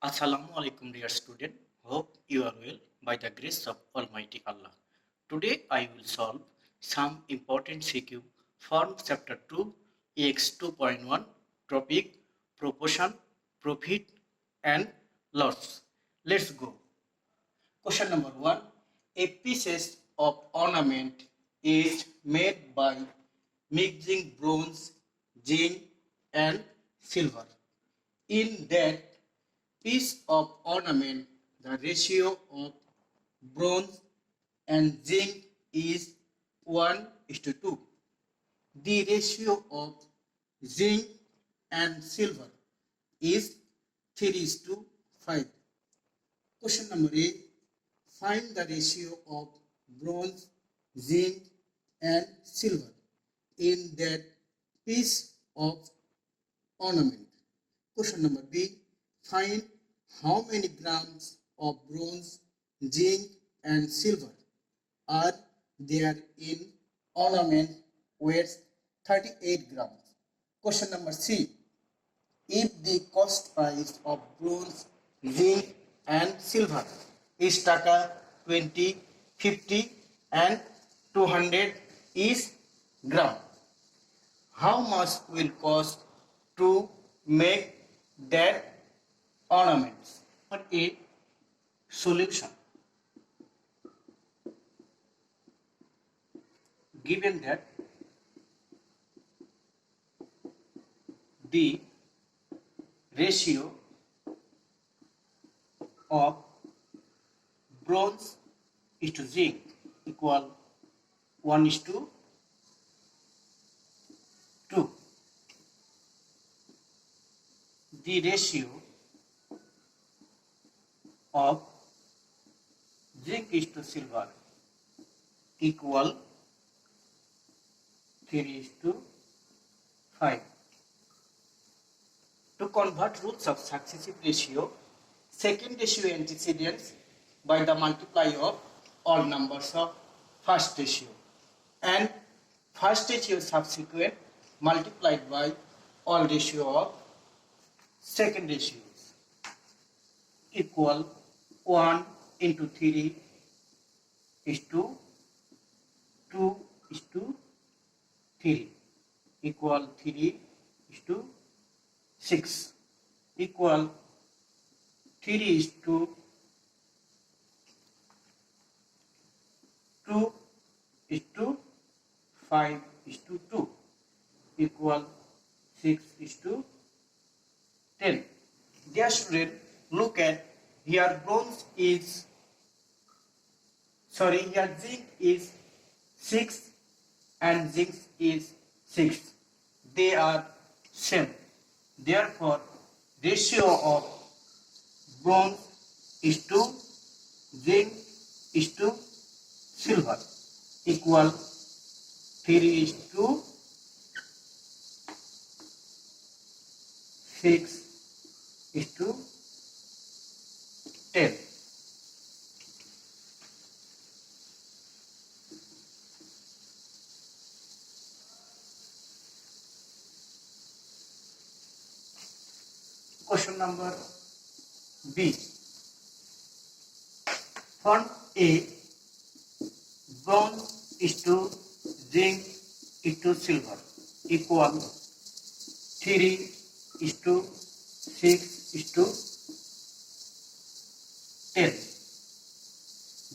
Assalamu alaikum, dear student. Hope you are well by the grace of Almighty Allah. Today I will solve some important CQ from chapter 2 EX 2.1 topic proportion, profit and loss. Let's go. Question number 1. A piece of ornament is made by mixing bronze, zinc and silver. In that piece of ornament, the ratio of bronze and zinc is 1:2. The ratio of zinc and silver is 3:5. Question number 8. Find the ratio of bronze, zinc and silver in that piece of ornament. Question number B. Find how many grams of bronze, zinc and silver are there in ornament weighs 38 grams. Question number C. If the cost price of bronze, zinc and silver is taka 20, 50 and 200 each gram, how much will cost to make that ornaments? Or a solution. Given that the ratio of bronze is to zinc equal 1:2, the ratio of zinc is to silver equal 3:5. To convert roots of successive ratio, second ratio antecedents by the multiply of all numbers of first ratio and first ratio subsequent multiplied by all ratio of second ratios equal 1 into 3 is to 2 is to 3 equal 3 is to 6 equal 3 is to 2 is to 5 is to 2 equal 6 is to 10. Dear student, look at here here zinc is 6 and zinc is 6. They are same. Therefore, ratio of bronze is to zinc is to silver equal 3 is to 6 is to 10. Question number B. From A, bronze is to zinc is to silver equal 3 is to 6 is to 10.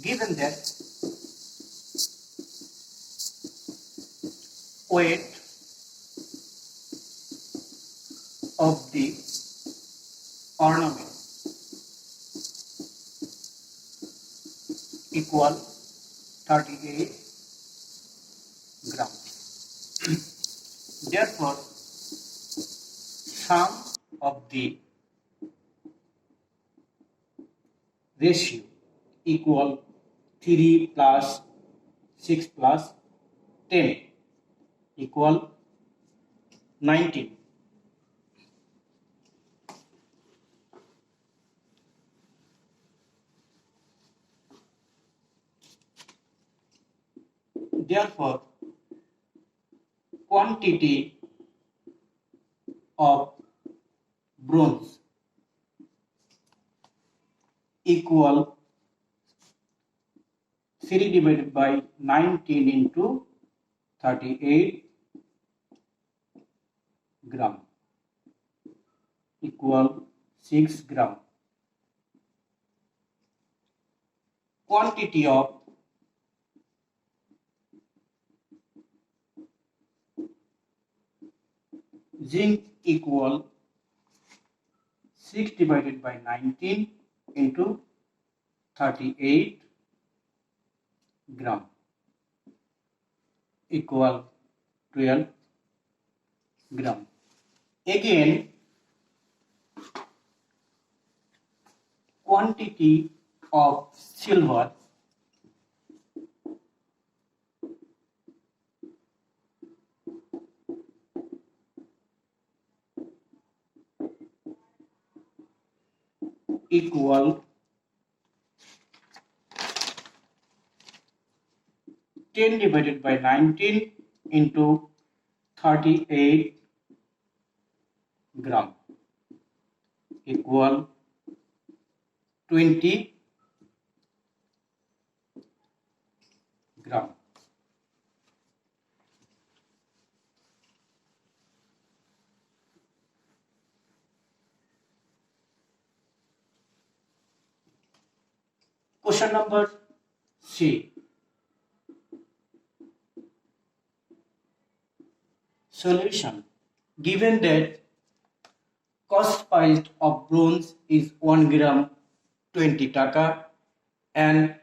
Given that weight of the ornament equal 38 grams. Therefore, sum of the ratio equal 3 plus 6 plus 10 equal 19. Therefore, quantity of bronze equal 3 divided by 19 into 38 gram equal 6 gram. Quantity of zinc equal 6 divided by 19 into 38 gram equal 12 gram. Again, quantity of silver equal 10 divided by 19 into 38 gram equal 20 gram. Question number C. Solution. Given that cost price of bronze is 1 gram 20 taka and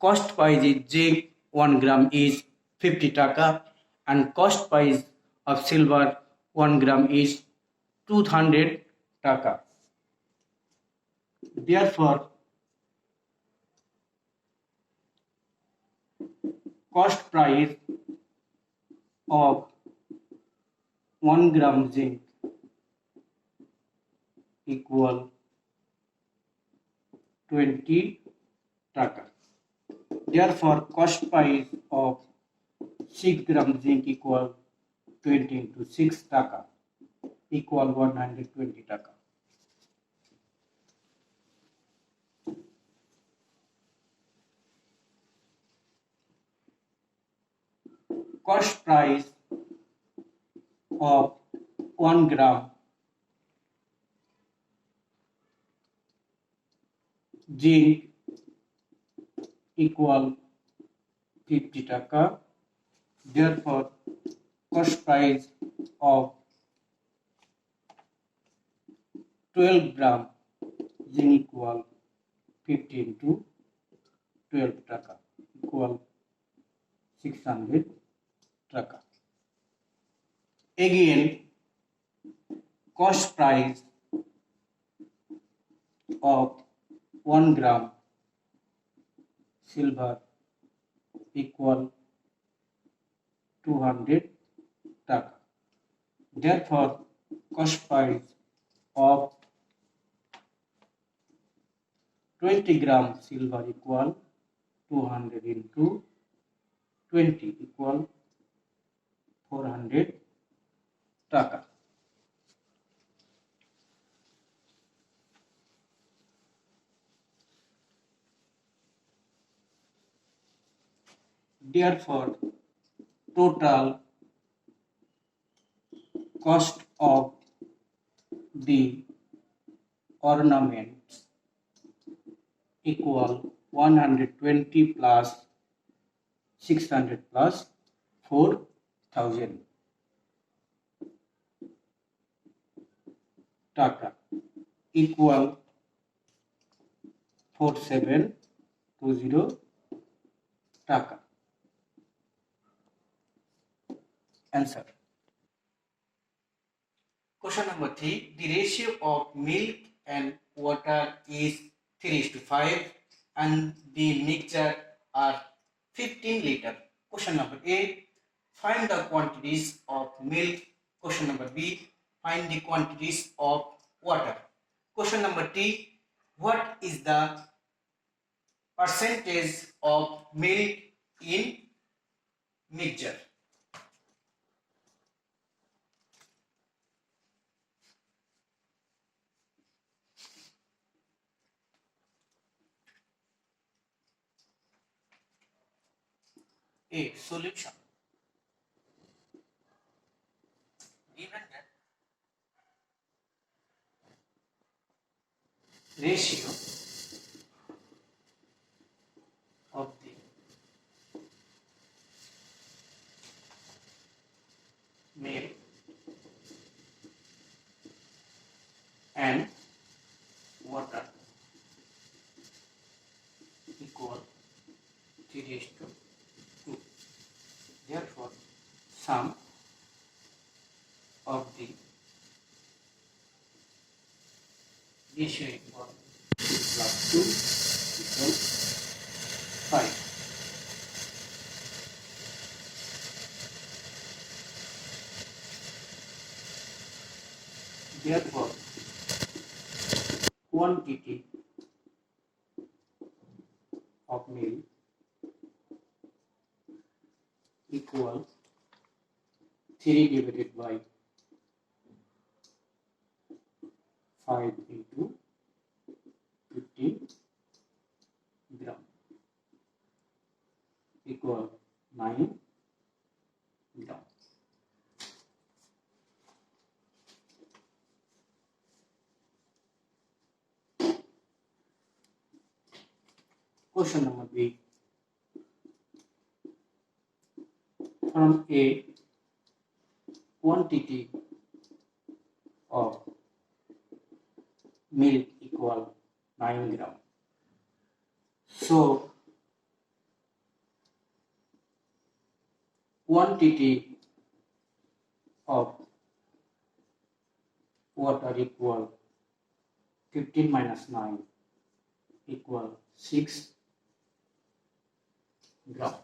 cost price is zinc 1 gram is 50 taka and cost price of silver 1 gram is 200 taka. Therefore, cost price of 1 gram zinc equal 20 taka. Therefore, cost price of 6 gram zinc equal 20 into 6 taka equal 120 taka. Cost price of 1 gram zinc equal 50 taka. Therefore, cost price of 12 gram zinc equal 50 into 12 taka equal 600 taka. Again, cost price of 1 gram silver equal 200 taka. Therefore, cost price of 20 gram silver equal 200 into 20 equal 400 taka. Therefore, total cost of the ornaments equal 120 plus 600 plus 4000 taka equal 4720 taka. Answer. Question number 3. The ratio of milk and water is 3:5 and the mixture are 15 liter. Question number A. Find the quantities of milk. Question number B. Find the quantities of water. Question number D. What is the percentage of milk in mixture? a solution. Given that ratio of the male and water equal 3:2. Therefore, sum of the ratio equal 2 plus 2 equals 5. Therefore, quantity of milk equal 3 divided by 5 into 15 gram equal 9 gram. Question number B. From a quantity of milk equal 9 gram. So, quantity of water equal 15 minus 9 equal 6 gram.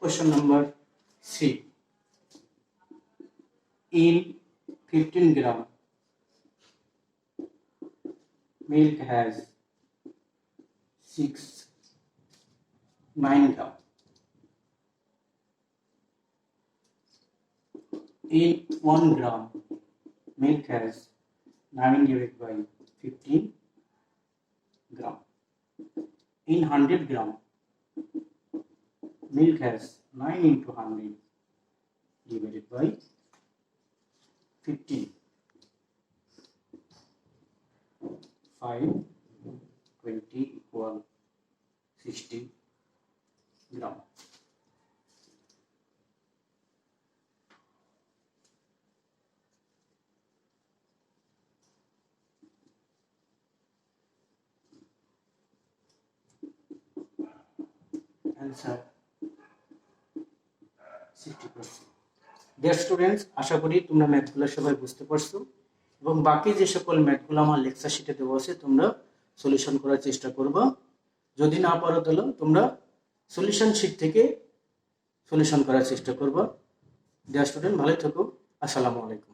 Question number C. In 15 gram, milk has 9 gram. In 1 gram, milk has 9 divided by 15 gram. In 100 gram, milk has 9 into 100 divided by 15. 5, 20 equal 60 gram. Answer 60%. Dear students, আশা করি তোমরা ম্যাথগুলো সবাই বুঝতে পারছো এবং বাকি যে সকল ম্যাথগুলো আমার লেকচার শিটে দেওয়া আছে তোমরা সলিউশন করার চেষ্টা করবে। যদি না পারো তাহলে তোমরা সলিউশন শিট থেকে সলিউশন করার চেষ্টা করবে। ডিয়ার স্টুডেন্ট, ভালো থাকো। আসসালামু আলাইকুম।